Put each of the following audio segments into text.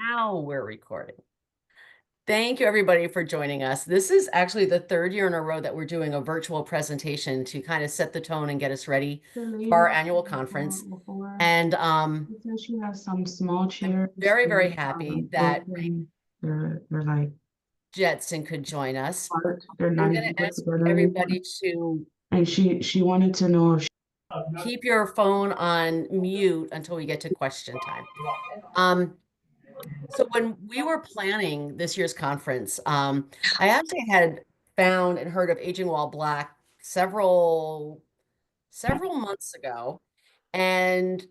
Now we're recording. Thank you, everybody, for joining us. This is actually the third year in a row that we're doing a virtual presentation to kind of set the tone and get us ready The for our lady annual before, conference. before And she said she has some small I'm chairs very, very that happy that broken. They're like Jetson could join us. apart. They're I'm not going even to put ask together anymore. everybody to And she wanted to know if keep your phone on mute until we get to question time. Um, So when we were planning this year's conference, I actually had found and heard of Aging While Black several months ago, and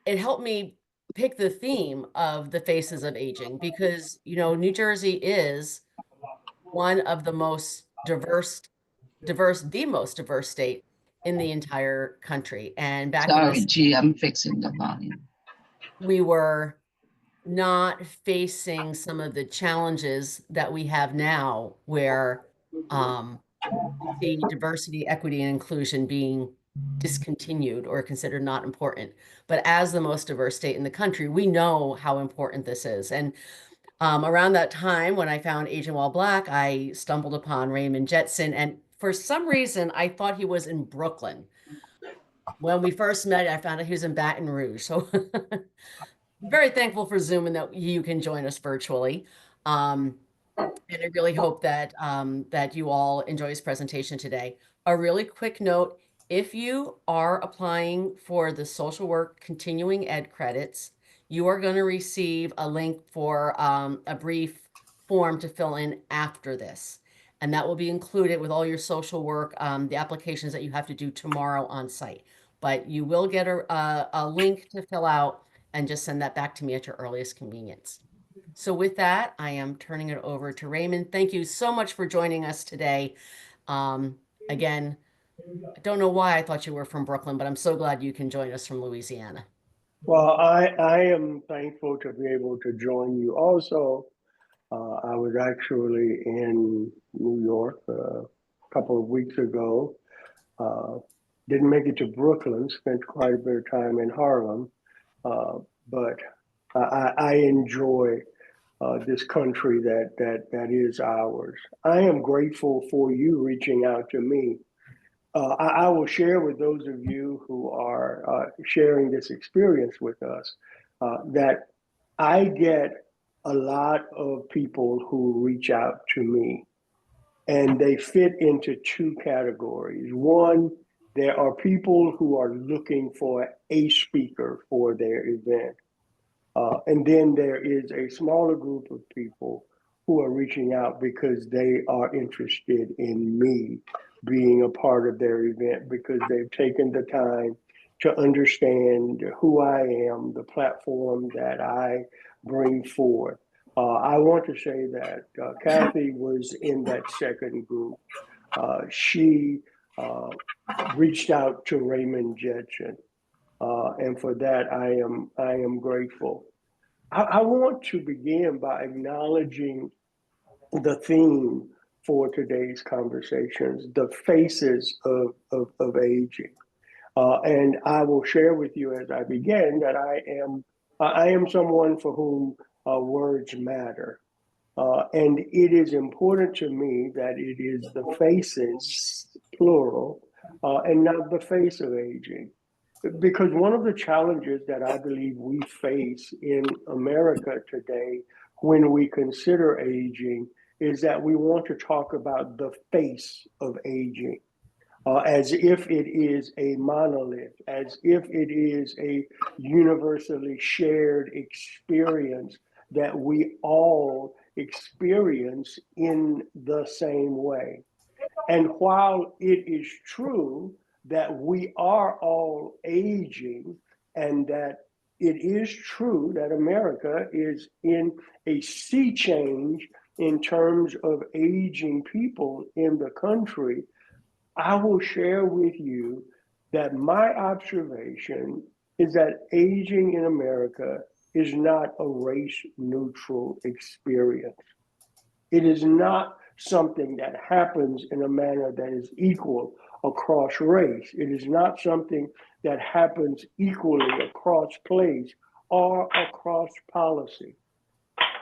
it helped me pick the theme of the faces of aging because New Jersey is one of the most the most diverse state in the entire country. And back in Sorry, this, G, I'm fixing the volume. we were not facing some of the challenges that we have now, where um, we see diversity, equity, and inclusion being discontinued or considered not important. But as the most diverse state in the country, we know how important this is. And around that time, when I found Aging While Black, I stumbled upon Raymond Jetson. And for some reason, I thought he was in Brooklyn. When we first met, I found out he was in Baton Rouge. So very thankful for Zoom and that you can join us virtually. Um, and I really hope that that you all enjoy his presentation today. A really quick note, if you are applying for the social work continuing ed credits, you are going to receive a link for a brief form to fill in after this. And that will be included with all your social work, the applications that you have to do tomorrow on site. But you will get a link to fill out and just send that back to me at your earliest convenience. So with that, I am turning it over to Raymond. Thank you so much for joining us today. Again, I don't know why I thought you were from Brooklyn, but I'm so glad you can join us from Louisiana. Well, I am thankful to be able to join you also. I was actually in New York a couple of weeks ago. Uh, didn't make it to Brooklyn, spent quite a bit of time in Harlem, uh, but I enjoy this country that is ours. I am grateful for you reaching out to me. I will share with those of you who are sharing this experience with us that I get a lot of people who reach out to me, and they fit into two categories. One, there are people who are looking for a speaker for their event. And then there is a smaller group of people who are reaching out because they are interested in me being a part of their event because they've taken the time to understand who I am, the platform that I bring forth. I want to say that Kathy was in that second group. She reached out to Raymond Jetson, and for that I am grateful. I want to begin by acknowledging the theme for today's conversations, the faces of aging. And I will share with you as I begin that I am someone for whom words matter. And it is important to me that it is the faces, plural, and not the face of aging. Because one of the challenges that I believe we face in America today when we consider aging is that we want to talk about the face of aging. As if it is a monolith, as if it is a universally shared experience that we all experience in the same way. And while it is true that we are all aging, and that it is true that America is in a sea change in terms of aging people in the country, I will share with you that my observation is that aging in America is not a race neutral experience. It is not something that happens in a manner that is equal across race. It is not something that happens equally across place or across policy.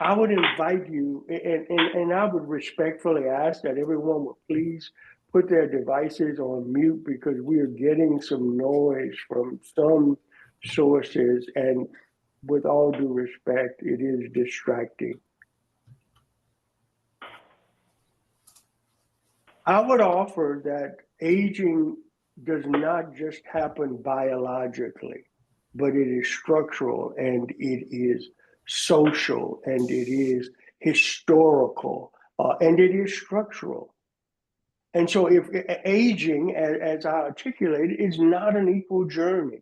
I would invite you, and I would respectfully ask that everyone would please put their devices on mute because we are getting some noise from some sources, and with all due respect, it is distracting. I would offer that aging does not just happen biologically, but it is structural and it is social and it is historical and it is structural. And so if aging, as I articulated, is not an equal journey.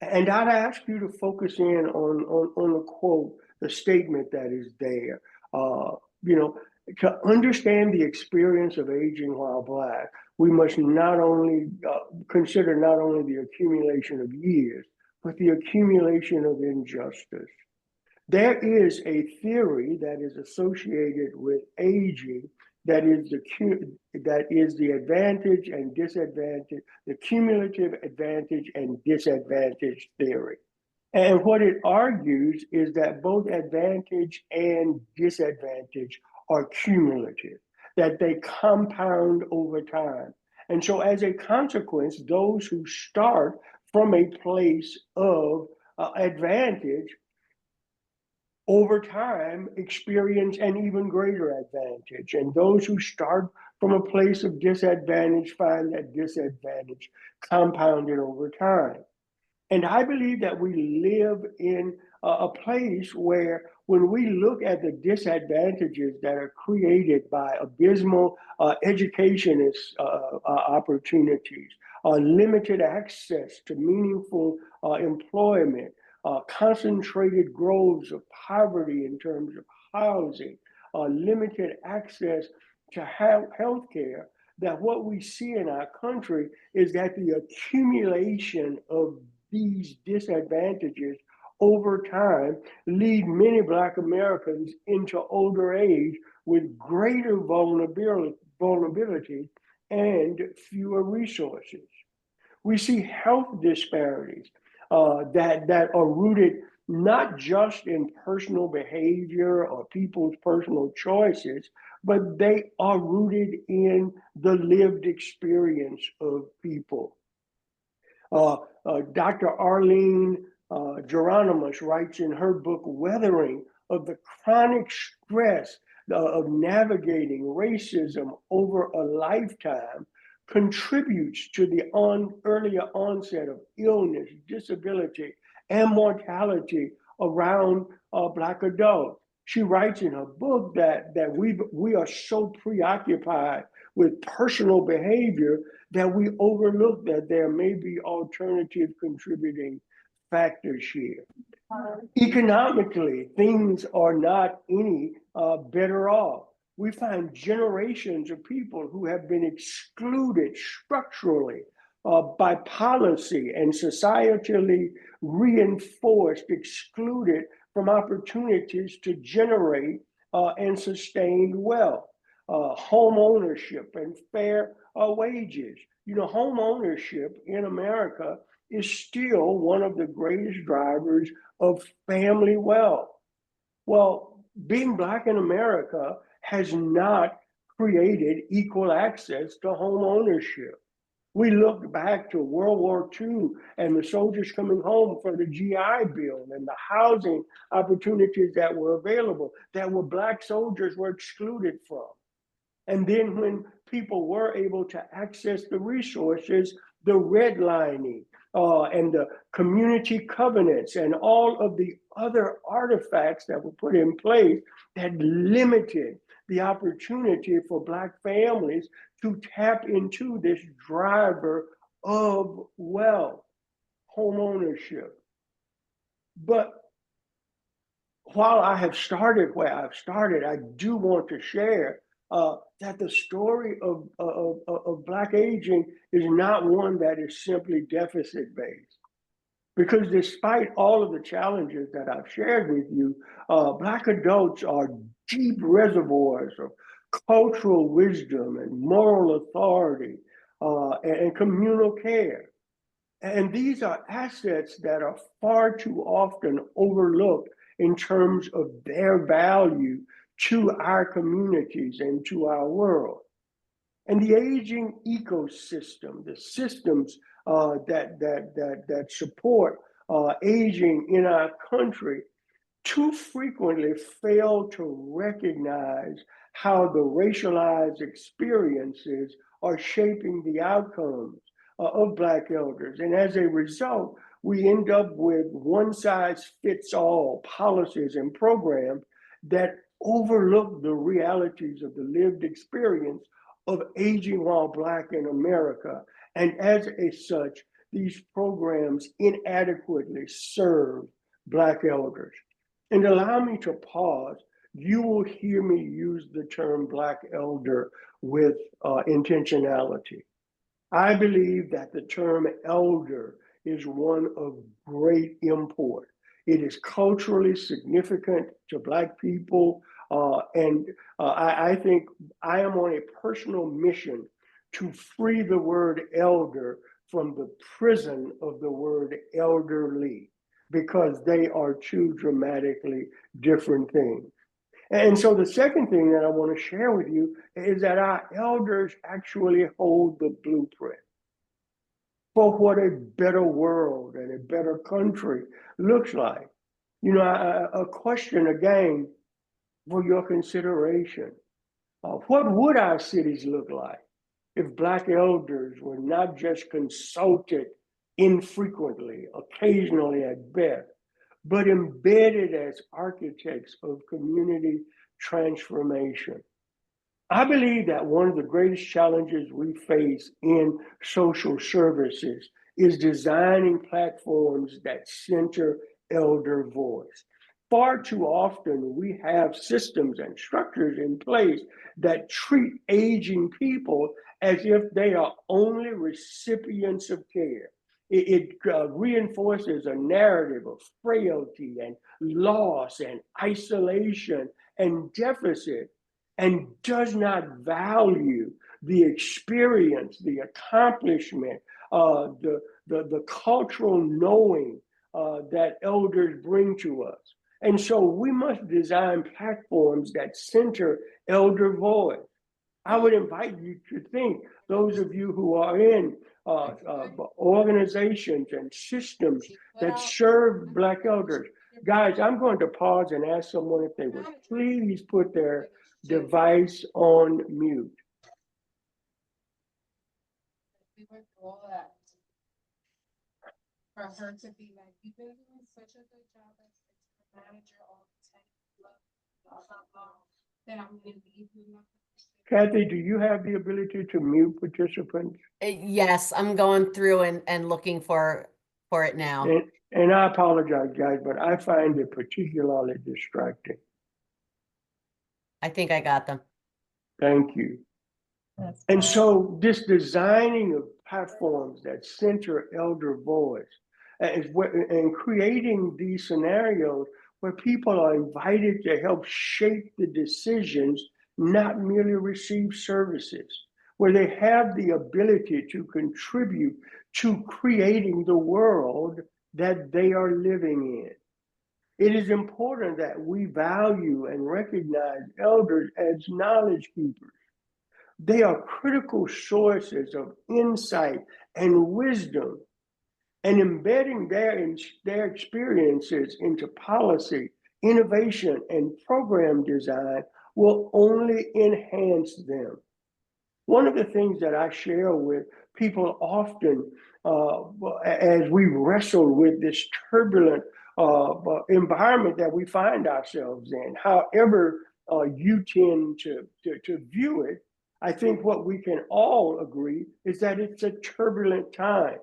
And I'd ask you to focus in on the quote, the statement that is there. You know, to understand the experience of aging while Black, we must not only consider not only the accumulation of years, but the accumulation of injustice. There is a theory that is associated with aging that is the advantage and disadvantage, the cumulative advantage and disadvantage theory. And what it argues is that both advantage and disadvantage are cumulative, that they compound over time. And so as a consequence, those who start from a place of advantage over time experience an even greater advantage. And those who start from a place of disadvantage find that disadvantage compounded over time. And I believe that we live in a place where when we look at the disadvantages that are created by abysmal educationist opportunities, limited access to meaningful employment, concentrated groves of poverty in terms of housing, limited access to health care, that what we see in our country is that the accumulation of these disadvantages over time lead many Black Americans into older age with greater vulnerability and fewer resources. We see health disparities that are rooted not just in personal behavior or people's personal choices, but they are rooted in the lived experience of people. Dr. Arlene Geronimus writes in her book, Weathering, of the chronic stress of navigating racism over a lifetime contributes to the earlier onset of illness, disability, and mortality around Black adults. She writes in her book that we are so preoccupied with personal behavior that we overlook that there may be alternative contributing factors here. Economically, things are not any better off. We find generations of people who have been excluded structurally by policy and societally reinforced, excluded from opportunities to generate and sustain wealth. Home ownership and fair wages. You know, home ownership in America is still one of the greatest drivers of family wealth. Well, being Black in America has not created equal access to home ownership. We look back to World War II and the soldiers coming home for the GI Bill and the housing opportunities that were available that Black soldiers were excluded from. And then when people were able to access the resources, the redlining and the community covenants and all of the other artifacts that were put in place that limited the opportunity for Black families to tap into this driver of wealth, home ownership. But while I have started where I've started, I do want to share that the story of Black aging is not one that is simply deficit-based. Because despite all of the challenges that I've shared with you, Black adults are deep reservoirs of cultural wisdom and moral authority and communal care. And these are assets that are far too often overlooked in terms of their value to our communities and to our world. And the aging ecosystem, the systems that support aging in our country, too frequently fail to recognize how the racialized experiences are shaping the outcomes of Black elders. And as a result, we end up with one-size-fits-all policies and programs that overlook the realities of the lived experience of aging while Black in America. And as such, these programs inadequately serve Black elders. And allow me to pause. You will hear me use the term Black elder with intentionality. I believe that the term elder is one of great import. It is culturally significant to Black people. I think I am on a personal mission to free the word elder from the prison of the word elderly, because they are two dramatically different things. And so the second thing that I want to share with you is that our elders actually hold the blueprint for what a better world and a better country looks like. You know, a question again for your consideration. What would our cities look like if Black elders were not just consulted infrequently, occasionally at best, but embedded as architects of community transformation? I believe that one of the greatest challenges we face in social services is designing platforms that center elder voice. Far too often, we have systems and structures in place that treat aging people as if they are only recipients of care. It reinforces a narrative of frailty and loss and isolation and deficit, and does not value the experience, the accomplishment, the cultural knowing that elders bring to us. And so we must design platforms that center elder voice. I would invite you to think, those of you who are in organizations and systems that serve Black elders. Guys, I'm going to pause and ask someone if they would please put their device on mute. We went through all that. For her to be like, you've been doing such a good job as a manager all the time, blah, blah, blah, then I'm gonna leave you. Kathy, do you have the ability to mute participants? Yes, I'm going through and looking for it now. And I apologize, guys, but I find it particularly distracting. I think I got them. Thank you. And so this designing of platforms that center elder voice and creating these scenarios where people are invited to help shape the decisions, not merely receive services, where they have the ability to contribute to creating the world that they are living in. It is important that we value and recognize elders as knowledge keepers. They are critical sources of insight and wisdom, and embedding their experiences into policy, innovation, and program design will only enhance them. One of the things that I share with people often as we wrestle with this turbulent environment that we find ourselves in, however you tend to view it, I think what we can all agree is that it's a turbulent time.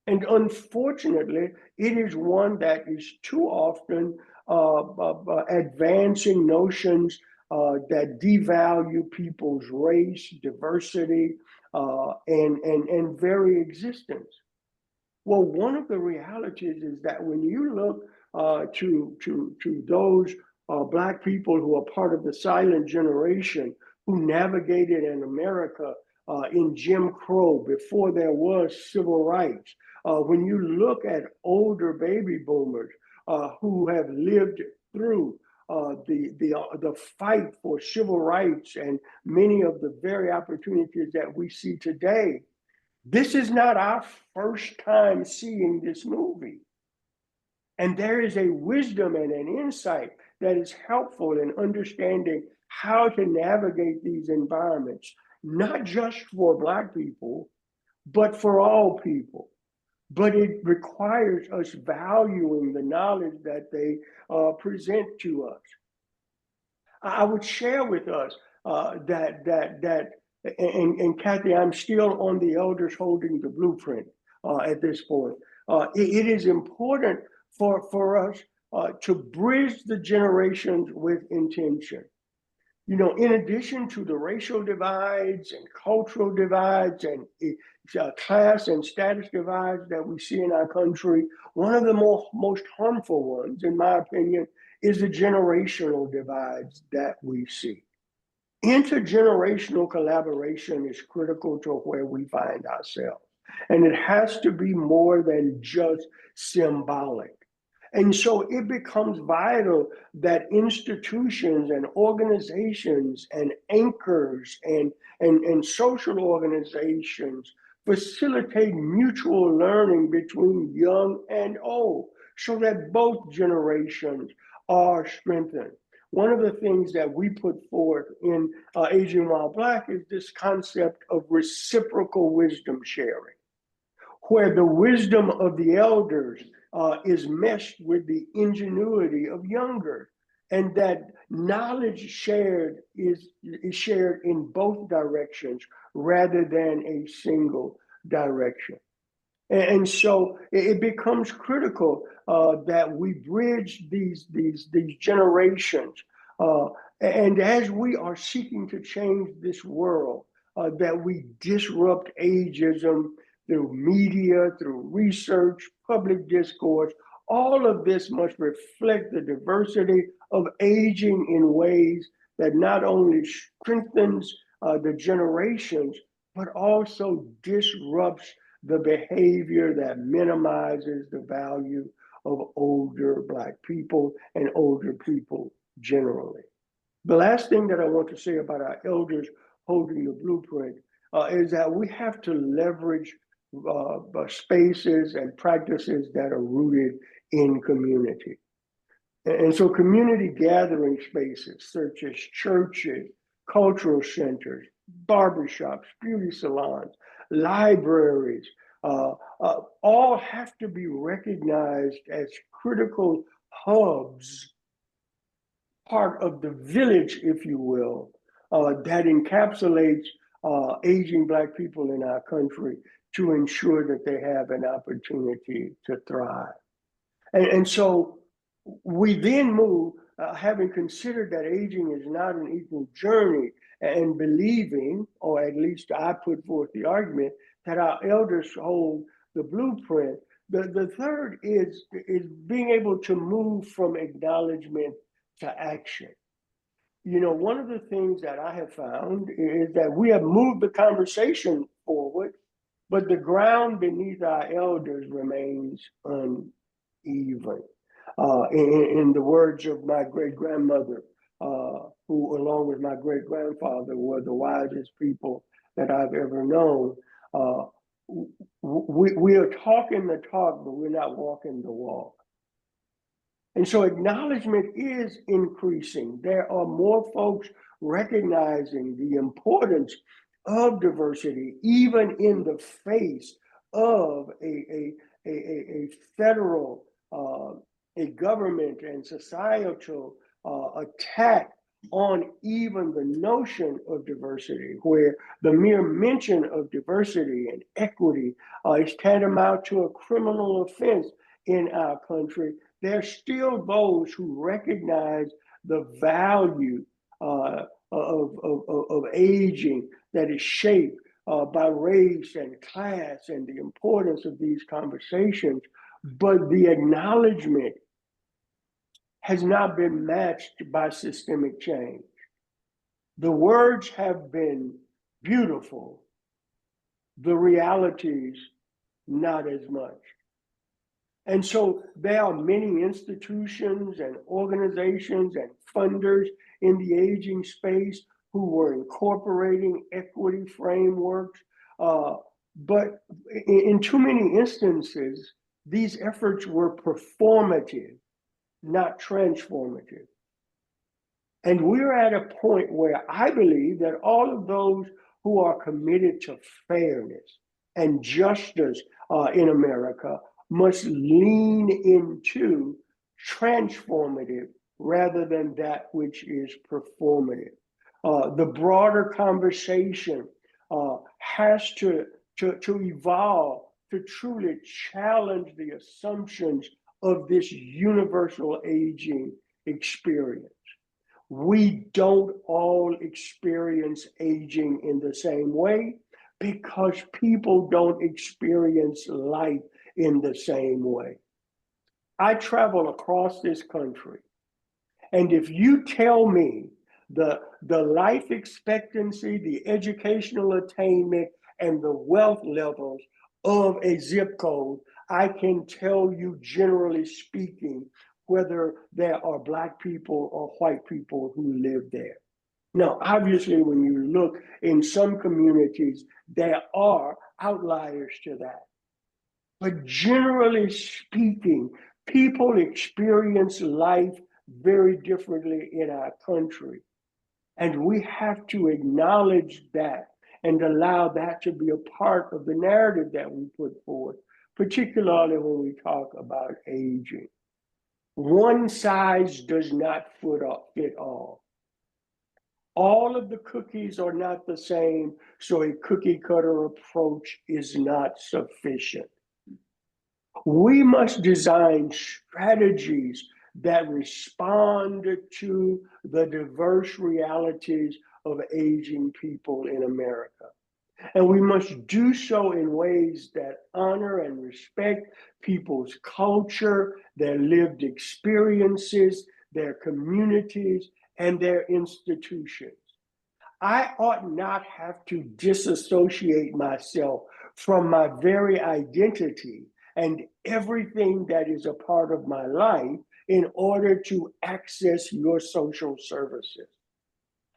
And unfortunately, it is one that is too often advancing notions that devalue people's race, diversity, and very existence. Well, one of the realities is that when you look to those Black people who are part of the silent generation who navigated in America in Jim Crow before there was civil rights, when you look at older baby boomers who have lived through the fight for civil rights and many of the very opportunities that we see today. This is not our first time seeing this movie. And there is a wisdom and an insight that is helpful in understanding how to navigate these environments, not just for Black people, but for all people. But it requires us valuing the knowledge that they present to us. I would share with us and Kathy, I'm still on the elders holding the blueprint at this point. It is important for us to bridge the generations with intention. You know, in addition to the racial divides and cultural divides and class and status divides that we see in our country, one of the most harmful ones, in my opinion, is the generational divides that we see. Intergenerational collaboration is critical to where we find ourselves, and it has to be more than just symbolic. And so it becomes vital that institutions and organizations and anchors and social organizations facilitate mutual learning between young and old so that both generations are strengthened. One of the things that we put forth in Aging While Black is this concept of reciprocal wisdom sharing, where the wisdom of the elders is meshed with the ingenuity of younger, and that knowledge shared is shared in both directions rather than a single direction. And so it becomes critical that we bridge these generations. And as we are seeking to change this world, that we disrupt ageism through media, through research, public discourse. All of this must reflect the diversity of aging in ways that not only strengthens the generations, but also disrupts the behavior that minimizes the value of older Black people and older people generally. The last thing that I want to say about our elders holding the blueprint is that we have to leverage spaces and practices that are rooted in community. And so community gathering spaces such as churches, cultural centers, barbershops, beauty salons, libraries, all have to be recognized as critical hubs, part of the village, if you will, that encapsulates aging Black people in our country to ensure that they have an opportunity to thrive. And so we then move, having considered that aging is not an equal journey, and believing, or at least I put forth the argument, that our elders hold the blueprint. The third is being able to move from acknowledgement to action. You know, one of the things that I have found is that we have moved the conversation forward, but the ground beneath our elders remains uneven. In the words of my great-grandmother, who along with my great-grandfather were the wisest people that I've ever known, we are talking the talk, but we're not walking the walk. And so acknowledgement is increasing. There are more folks recognizing the importance of diversity, even in the face of a federal, a government and societal attack on even the notion of diversity, where the mere mention of diversity and equity is tantamount to a criminal offense in our country. There's still those who recognize the value of aging that is shaped by race and class and the importance of these conversations, but the acknowledgement has not been matched by systemic change. The words have been beautiful, the realities not as much. And so there are many institutions and organizations and funders in the aging space who were incorporating equity frameworks. But in too many instances, these efforts were performative, not transformative. And we're at a point where I believe that all of those who are committed to fairness and justice in America must lean into transformative rather than that which is performative. The broader conversation has to evolve to truly challenge the assumptions of this universal aging experience. We don't all experience aging in the same way because people don't experience life in the same way. I travel across this country, and if you tell me the life expectancy, the educational attainment, and the wealth levels of a zip code, I can tell you, generally speaking, whether there are Black people or white people who live there. Now, obviously, when you look in some communities, there are outliers to that. But generally speaking, people experience life very differently in our country. And we have to acknowledge that and allow that to be a part of the narrative that we put forth, particularly when we talk about aging. One size does not fit all. All of the cookies are not the same, so a cookie cutter approach is not sufficient. We must design strategies that respond to the diverse realities of aging people in America. And we must do so in ways that honor and respect people's culture, their lived experiences, their communities, and their institutions. I ought not have to disassociate myself from my very identity and everything that is a part of my life in order to access your social services.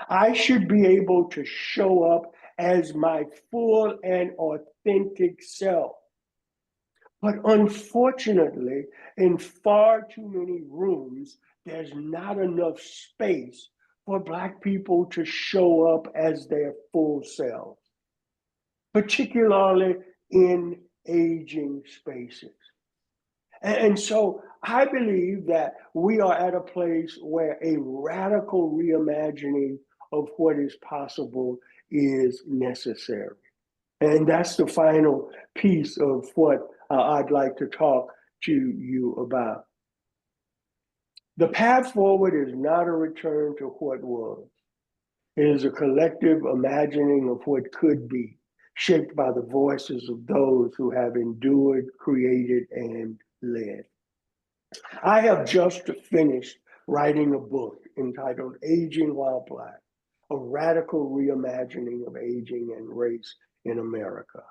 I should be able to show up as my full and authentic self. But unfortunately, in far too many rooms, there's not enough space for Black people to show up as their full selves, particularly in aging spaces. And so I believe that we are at a place where a radical reimagining of what is possible is necessary. And that's the final piece of what I'd like to talk to you about. The path forward is not a return to what was. It is a collective imagining of what could be, shaped by the voices of those who have endured, created, and led. I have just finished writing a book entitled Aging While Black, a radical reimagining of aging and race in America.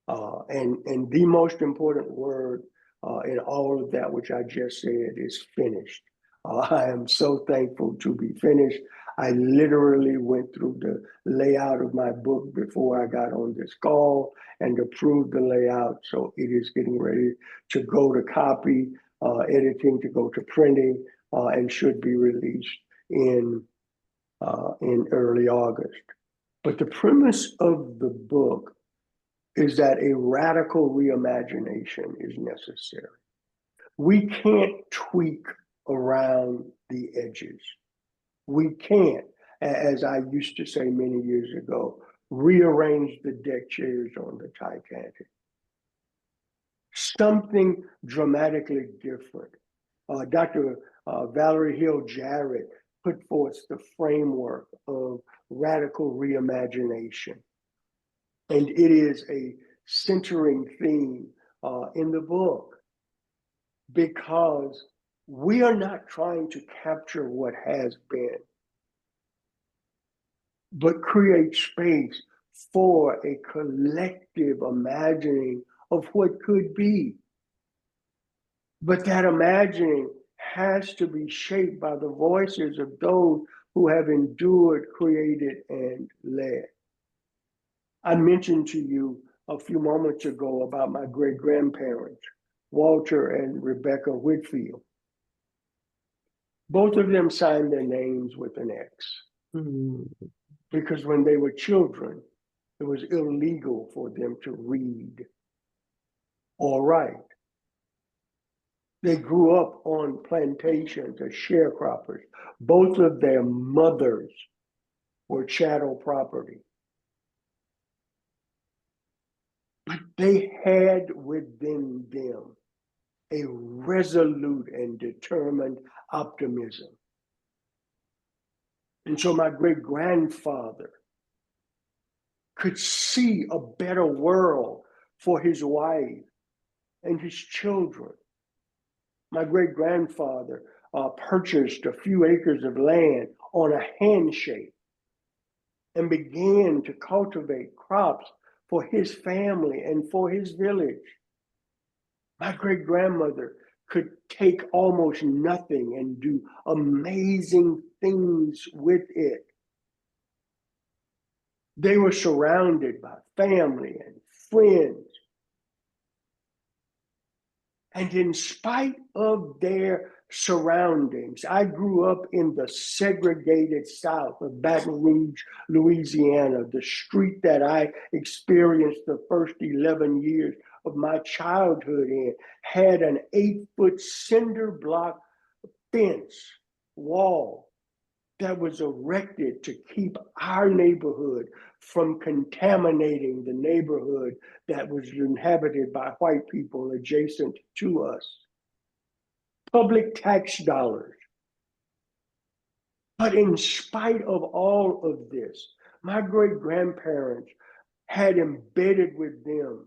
And the most important word in all of that which I just said is finished. I am so thankful to be finished. I literally went through the layout of my book before I got on this call and approved the layout. So it is getting ready to go to copy, editing, to go to printing, and should be released in early August. But the premise of the book is that a radical reimagination is necessary. We can't tweak around the edges. We can't, as I used to say many years ago, rearrange the deck chairs on the Titanic. Something dramatically different. Dr. Valerie Hill Jarrett put forth the framework of radical reimagination. And it is a centering theme in the book because we are not trying to capture what has been, but create space for a collective imagining of what could be. But that imagining has to be shaped by the voices of those who have endured, created, and led. I mentioned to you a few moments ago about my great-grandparents, Walter and Rebecca Whitfield. Both of them signed their names with an X because when they were children, it was illegal for them to read or write. They grew up on plantations as sharecroppers. Both of their mothers were chattel property. But they had within them a resolute and determined optimism. And so my great-grandfather could see a better world for his wife and his children. My great-grandfather purchased a few acres of land on a handshake and began to cultivate crops for his family and for his village. My great-grandmother could take almost nothing and do amazing things with it. They were surrounded by family and friends. And in spite of their surroundings, I grew up in the segregated South of Baton Rouge, Louisiana, the street that I experienced the first 11 years of my childhood in, had an 8-foot cinder block fence wall that was erected to keep our neighborhood from contaminating the neighborhood that was inhabited by white people adjacent to us. Public tax dollars. But in spite of all of this, my great-grandparents had embedded with them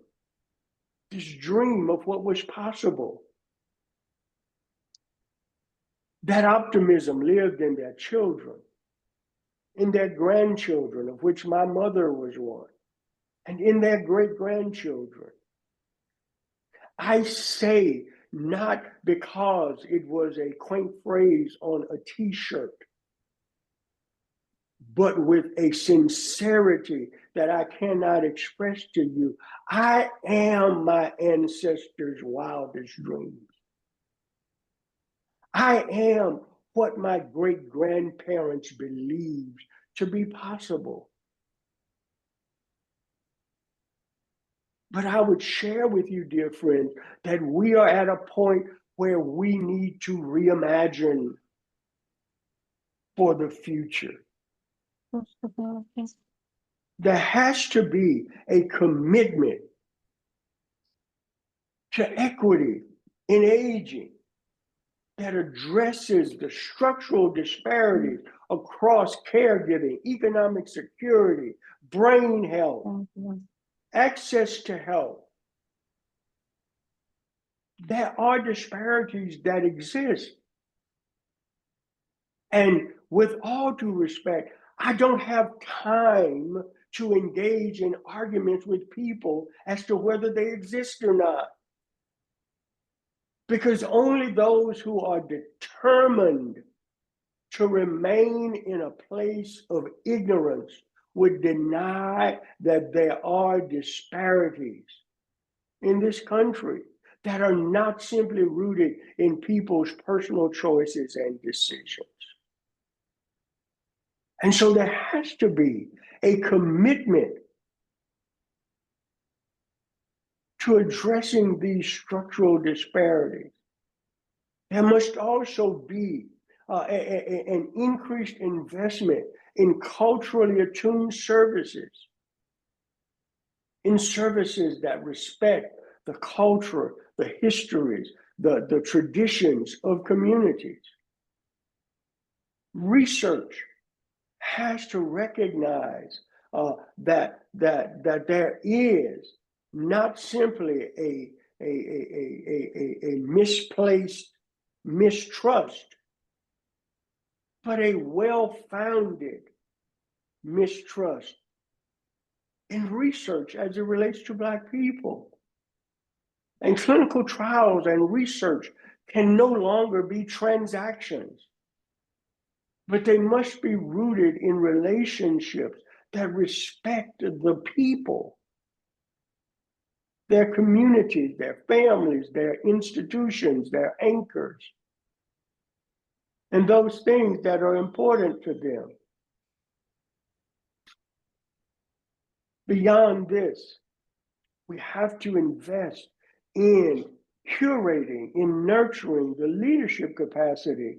this dream of what was possible. That optimism lived in their children, in their grandchildren, of which my mother was one, and in their great-grandchildren. I say not because it was a quaint phrase on a t-shirt, but with a sincerity that I cannot express to you. I am my ancestors' wildest dreams. I am what my great-grandparents believed to be possible. But I would share with you, dear friends, that we are at a point where we need to reimagine for the future. There has to be a commitment to equity in aging that addresses the structural disparities across caregiving, economic security, brain health, access to health. There are disparities that exist. And with all due respect, I don't have time to engage in arguments with people as to whether they exist or not. Because only those who are determined to remain in a place of ignorance would deny that there are disparities in this country that are not simply rooted in people's personal choices and decisions. And so there has to be a commitment to addressing these structural disparities. There must also be an increased investment in culturally attuned services, in services that respect the culture, the histories, the traditions of communities. Research has to recognize that there is not simply a misplaced mistrust, but a well-founded mistrust in research as it relates to Black people. And clinical trials and research can no longer be transactions, but they must be rooted in relationships that respect the people, their communities, their families, their institutions, their anchors, and those things that are important to them. Beyond this, we have to invest in curating, in nurturing the leadership capacity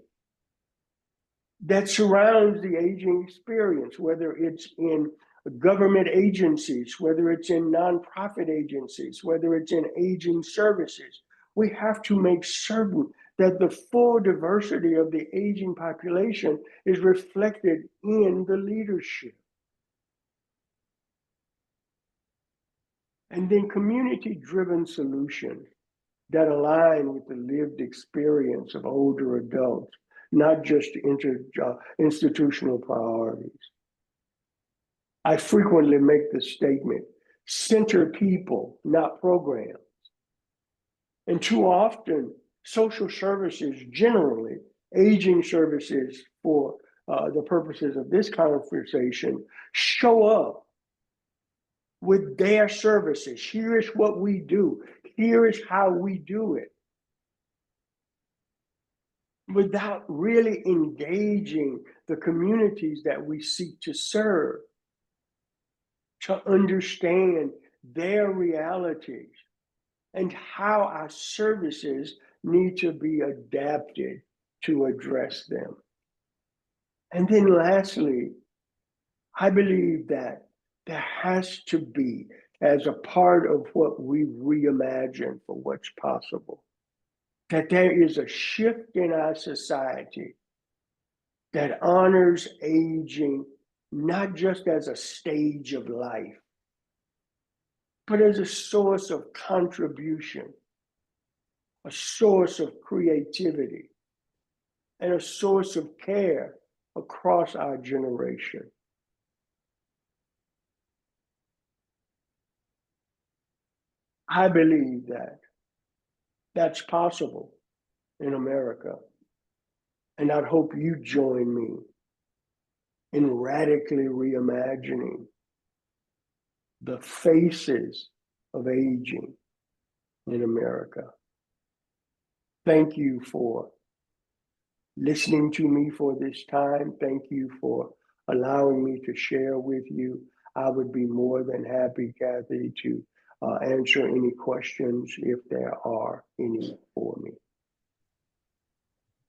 that surrounds the aging experience, whether it's in government agencies, whether it's in nonprofit agencies, whether it's in aging services. We have to make certain that the full diversity of the aging population is reflected in the leadership. And then community-driven solutions that align with the lived experience of older adults, not just institutional priorities. I frequently make the statement, center people, not programs. And too often, social services generally, aging services for the purposes of this conversation, show up with their services. Here is what we do. Here is how we do it. Without really engaging the communities that we seek to serve, to understand their realities and how our services need to be adapted to address them. And then lastly, I believe that there has to be, as a part of what we reimagine for what's possible, that there is a shift in our society that honors aging not just as a stage of life, but as a source of contribution, a source of creativity, and a source of care across our generation. I believe that that's possible in America. And I'd hope you join me in radically reimagining the faces of aging in America. Thank you for listening to me for this time. Thank you for allowing me to share with you. I would be more than happy, Kathy, to answer any questions if there are any for me.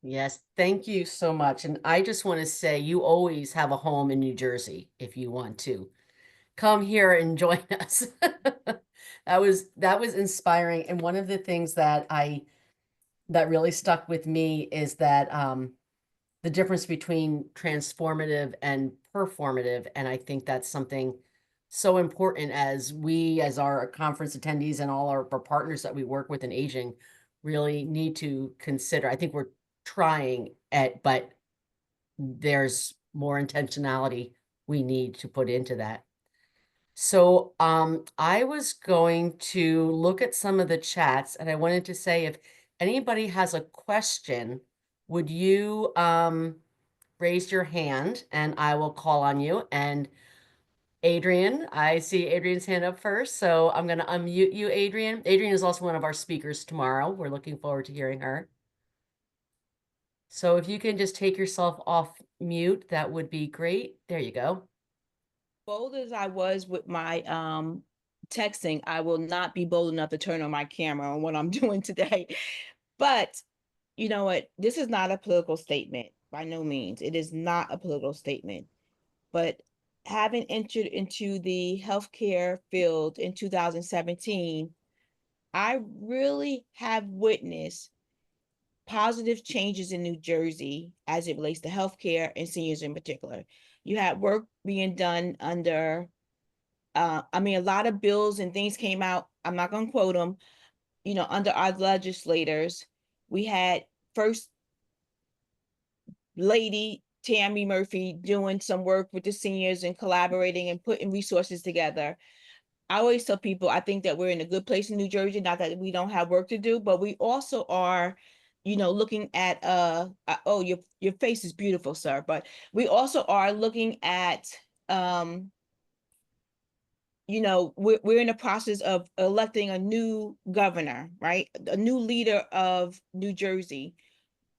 Yes, thank you so much. And I just want to say you always have a home in New Jersey if you want to. Come here and join us. That was inspiring. And one of the things that really stuck with me is that the difference between transformative and performative. And I think that's something so important as we, as our conference attendees and all our partners that we work with in aging, really need to consider. I think we're trying at, but there's more intentionality we need to put into that. So I was going to look at some of the chats and I wanted to say if anybody has a question, would you raise your hand and I will call on you. And Adrian, I see Adrian's hand up first, so I'm going to unmute you, Adrian. Adrian is also one of our speakers tomorrow. We're looking forward to hearing her. So if you can just take yourself off mute, that would be great. There you go. Bold as I was with my texting, I will not be bold enough to turn on my camera on what I'm doing today. But you know what? This is not a political statement by no means. It is not a political statement. But having entered into the healthcare field in 2017, I really have witnessed positive changes in New Jersey as it relates to healthcare and seniors in particular. You had work being done under, I mean, a lot of bills and things came out. I'm not going to quote them, you know, under our legislators. We had First Lady Tammy Murphy doing some work with the seniors and collaborating and putting resources together. I always tell people, I think that we're in a good place in New Jersey, not that we don't have work to do, but we also are, looking at, oh, your face is beautiful, sir. But we also are looking at, we're in the process of electing a new governor, right? A new leader of New Jersey.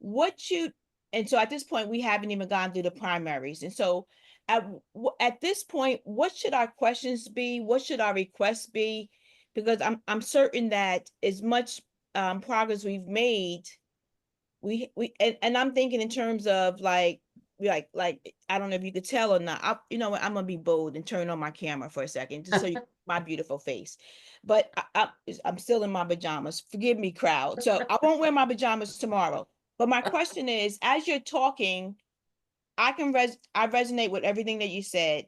And so at this point, we haven't even gone through the primaries. And so at this point, what should our questions be? What should our requests be? Because I'm certain that as much progress we've made, and I'm thinking in terms of like I don't know if you could tell or not. I'm gonna be bold and turn on my camera for a second just so you my beautiful face. But I'm still in my pajamas. Forgive me, crowd. So I won't wear my pajamas tomorrow. But my question is, as you're talking, I resonate with everything that you said.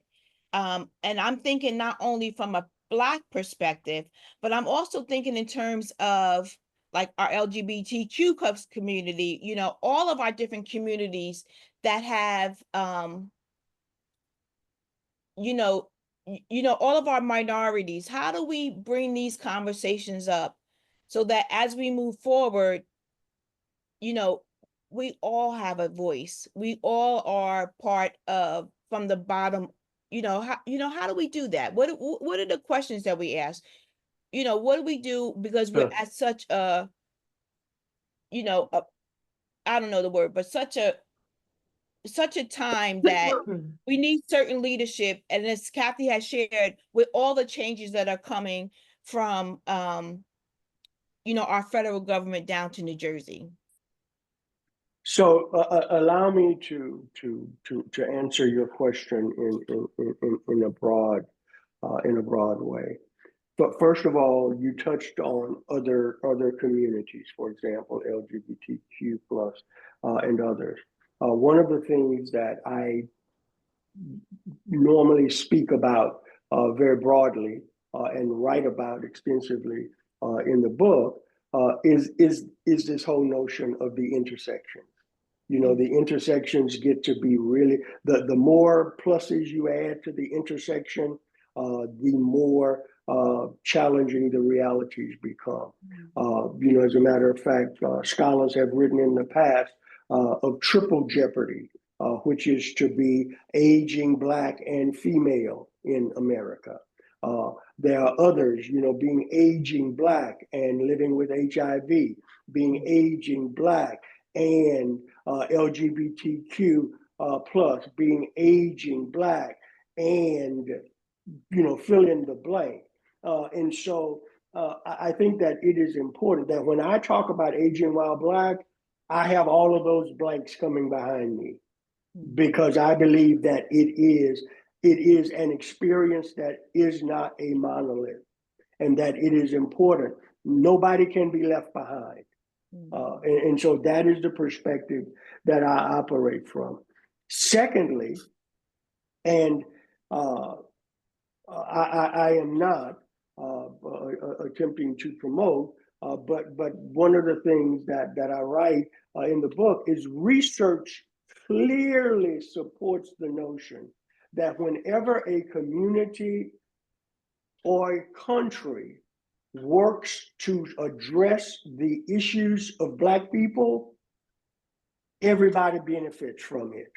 And I'm thinking not only from a Black perspective, but I'm also thinking in terms of like our LGBTQ community, all of our different communities that have, all of our minorities. How do we bring these conversations up so that as we move forward, you know, we all have a voice. We all are part of from the bottom. How do we do that? What are the questions that we ask? What do we do because we're Sure. at such a, a, I don't know the word, but such a time that we need certain leadership. And as Kathy has shared, with all the changes that are coming from our federal government down to New Jersey. So allow me to answer your question in a broad way. But first of all, you touched on other communities, for example, LGBTQ plus and others. One of the things that I normally speak about very broadly and write about extensively in the book is this whole notion of the intersection. The intersections get to be really, the more pluses you add to the intersection, the more challenging the realities become. As a matter of fact, scholars have written in the past of triple jeopardy, which is to be aging Black and female in America. There are others, being aging Black and living with HIV, being aging Black and LGBTQ plus, being aging Black and, fill in the blank. And so I think that it is important that when I talk about aging while Black, I have all of those blanks coming behind me because I believe that it is an experience that is not a monolith and that it is important. Nobody can be left behind. And so that is the perspective that I operate from. Secondly, and I am not attempting to promote, but one of the things that I write in the book is research clearly supports the notion that whenever a community or a country works to address the issues of Black people, everybody benefits from it.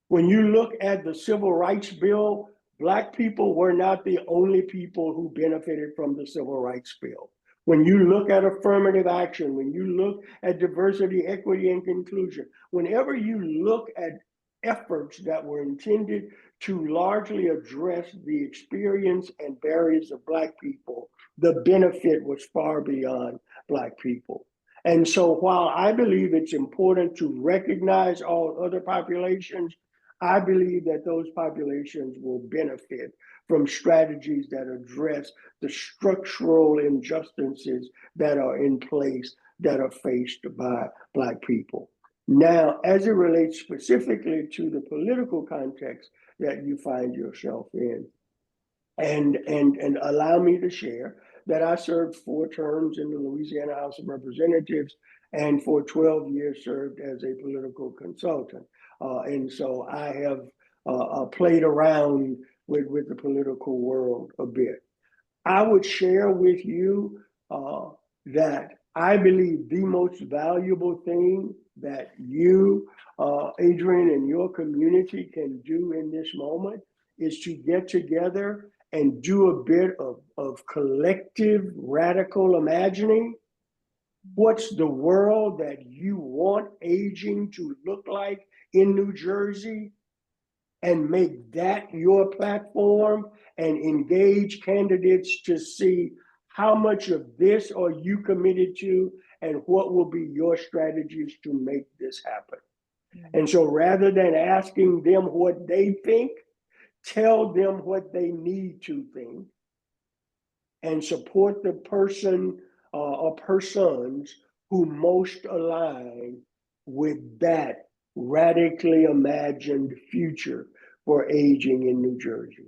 When you look at the Civil Rights Bill, Black people were not the only people who benefited from the Civil Rights Bill. When you look at affirmative action, when you look at diversity, equity, and inclusion, whenever you look at efforts that were intended to largely address the experience and barriers of Black people, the benefit was far beyond Black people. And so while I believe it's important to recognize all other populations, I believe that those populations will benefit from strategies that address the structural injustices that are in place that are faced by Black people. Now, as it relates specifically to the political context that you find yourself in, and allow me to share that I served 4 terms in the Louisiana House of Representatives and for 12 years served as a political consultant. And so I have played around with the political world a bit. I would share with you that I believe the most valuable thing that you, Adrian, and your community can do in this moment is to get together and do a bit of collective radical imagining. What's the world that you want aging to look like in New Jersey? And make that your platform and engage candidates to see how much of this are you committed to and what will be your strategies to make this happen. And so rather than asking them what they think, tell them what they need to think and support the person or persons who most align with that radically imagined future for aging in New Jersey.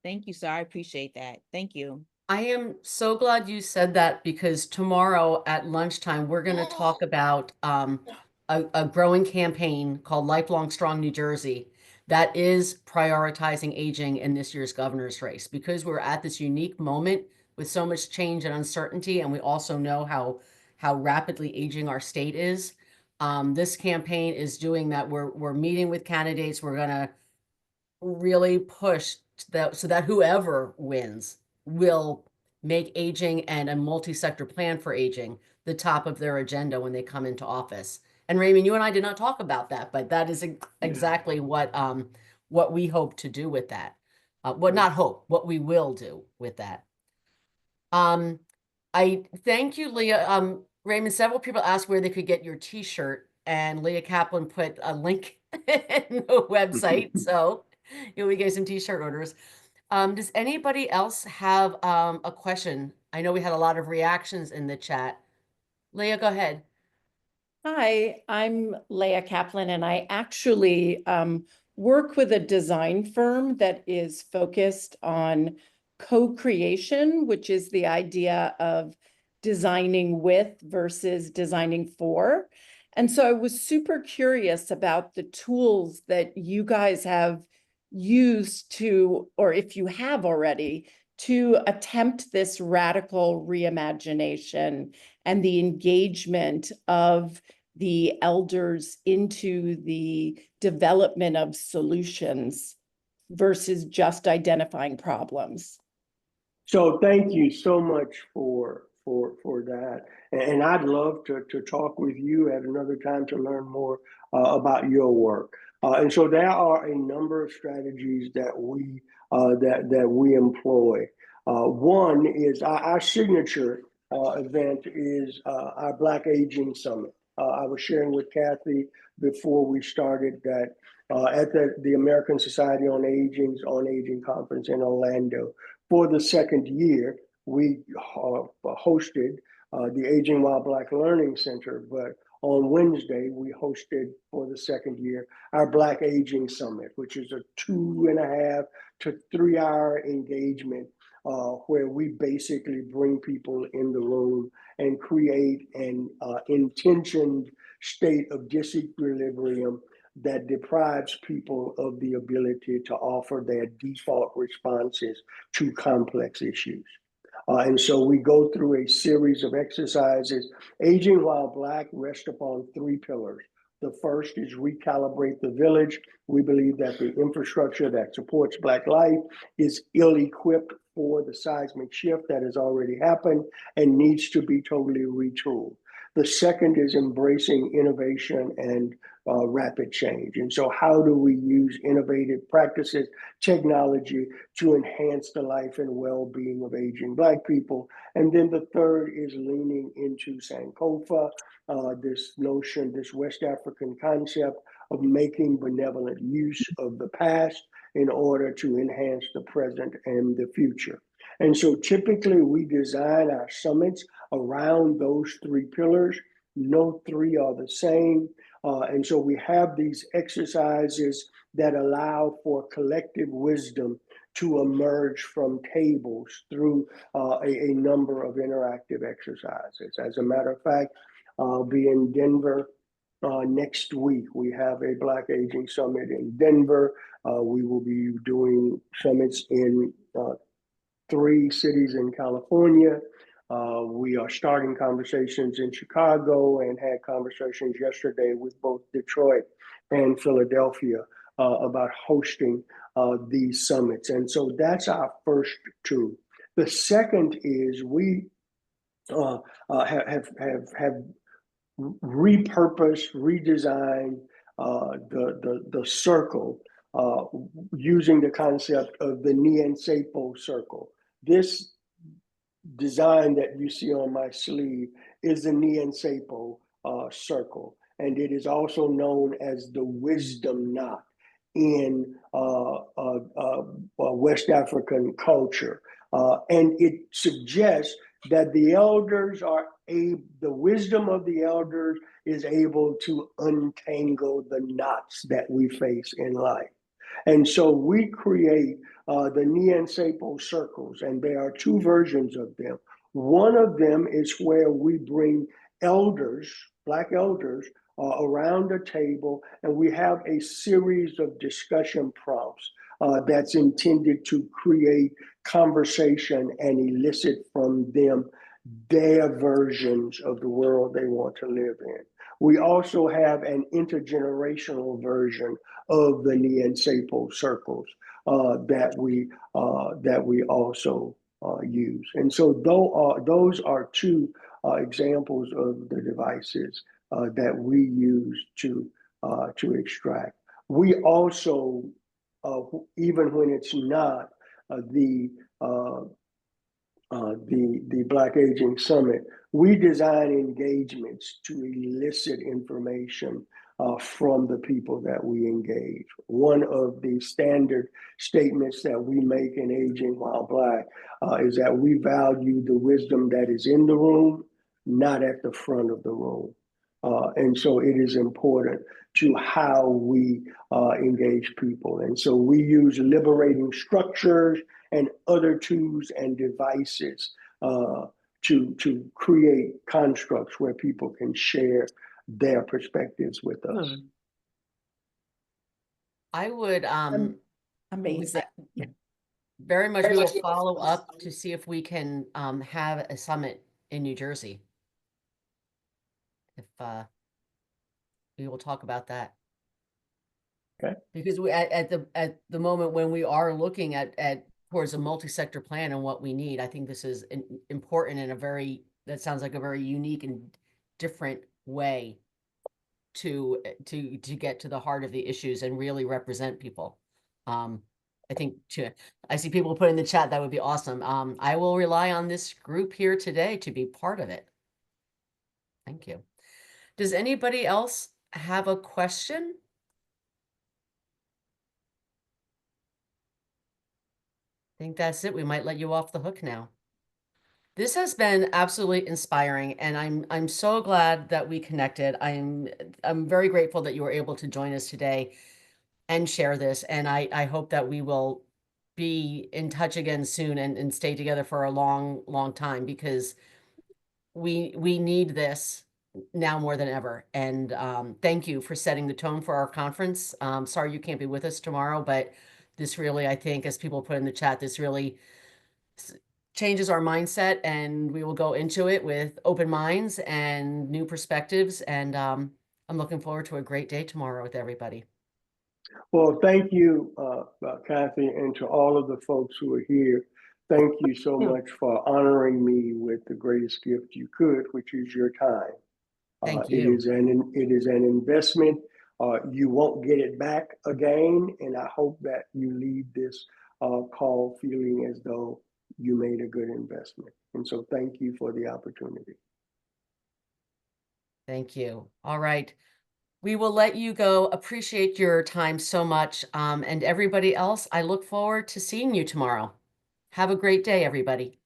Thank you, sir. I appreciate that. Thank you. I am so glad you said that because tomorrow at lunchtime, we're going to talk about a growing campaign called Lifelong Strong New Jersey that is prioritizing aging in this year's governor's race because we're at this unique moment with so much change and uncertainty, and we also know how rapidly aging our state is. This campaign is doing that. We're meeting with candidates. We're going to really push that so that whoever wins will make aging and a multi-sector plan for aging the top of their agenda when they come into office. And Raymond, you and I did not talk about that, but that is exactly what we hope to do with that. Not hope, what we will do with that. I thank you, Leah. Raymond, several people asked where they could get your t-shirt, and Leah Kaplan put a link in the website. So we gave some t-shirt orders. Does anybody else have a question? I know we had a lot of reactions in the chat. Leah, go ahead. Hi, I'm Leah Kaplan, and I actually work with a design firm that is focused on co-creation, which is the idea of designing with versus designing for. And so I was super curious about the tools that you guys have used to, or if you have already, to attempt this radical reimagination and the engagement of the elders into the development of solutions versus just identifying problems. So thank you so much for that. And I'd love to talk with you at another time to learn more about your work. And so there are a number of strategies that we employ. One is our signature event is our Black Aging Summit. I was sharing with Kathy before we started that at the American Society on Aging Conference in Orlando, for the second year, we hosted the Aging While Black Learning Center, but on Wednesday, we hosted for the second year our Black Aging Summit, which is a 2.5 to 3 hour engagement where we basically bring people in the room and create an intentioned state of disequilibrium that deprives people of the ability to offer their default responses to complex issues. And so we go through a series of exercises. Aging While Black rests upon 3 pillars. The first is recalibrate the village. We believe that the infrastructure that supports Black life is ill-equipped for the seismic shift that has already happened and needs to be totally retooled. The second is embracing innovation and rapid change. And so how do we use innovative practices, technology to enhance the life and well-being of aging Black people? And then the third is leaning into Sankofa, this notion, this West African concept of making benevolent use of the past in order to enhance the present and the future. And so typically we design our summits around those 3 pillars. No 3 are the same. And so we have these exercises that allow for collective wisdom to emerge from tables through a number of interactive exercises. As a matter of fact, I'll be in Denver next week. We have a Black Aging Summit in Denver. We will be doing summits in 3 cities in California. We are starting conversations in Chicago and had conversations yesterday with both Detroit and Philadelphia about hosting these summits. And so that's our first two. The second is we have repurposed, redesigned the circle using the concept of the Nyansepo circle. This design that you see on my sleeve is the Nyansepo circle, and it is also known as the wisdom knot in West African culture. And it suggests that the elders are the wisdom of the elders is able to untangle the knots that we face in life. And so we create the Nyansepo circles, and there are 2 versions of them. One of them is where we bring elders, Black elders, around a table, and we have a series of discussion prompts that's intended to create conversation and elicit from them their versions of the world they want to live in. We also have an intergenerational version of the Nyansepo circles that we also use. And so those are 2 examples of the devices that we use to extract. We also, even when it's not the Black Aging Summit, we design engagements to elicit information from the people that we engage. One of the standard statements that we make in Aging While Black is that we value the wisdom that is in the room, not at the front of the room. And so it is important to how we engage people. And so we use liberating structures and other tools and devices to create constructs where people can share their perspectives with us. I would Amazing. very much, we will follow up to see if we can have a summit in New Jersey. If we will talk about that. Okay. Because we at the moment when we are looking at towards a multi-sector plan and what we need, I think this is important in a very, that sounds like a very unique and different way to get to the heart of the issues and really represent people. I think I see people put in the chat, that would be awesome. I will rely on this group here today to be part of it. Thank you. Does anybody else have a question? I think that's it. We might let you off the hook now. This has been absolutely inspiring, and I'm so glad that we connected. I'm very grateful that you were able to join us today and share this. And I hope that we will be in touch again soon and stay together for a long time, because we need this now more than ever. And thank you for setting the tone for our conference. Sorry you can't be with us tomorrow, but this really, I think, as people put in the chat, this really changes our mindset, and we will go into it with open minds and new perspectives. And I'm looking forward to a great day tomorrow with everybody. Well, thank you, Kathy, and to all of the folks who are here. Thank you so much for honoring me with the greatest gift you could, which is your time. Thank you. It is an investment. You won't get it back again, and I hope that you leave this call feeling as though you made a good investment. And so thank you for the opportunity. Thank you. All right. We will let you go. Appreciate your time so much. And everybody else, I look forward to seeing you tomorrow. Have a great day, everybody.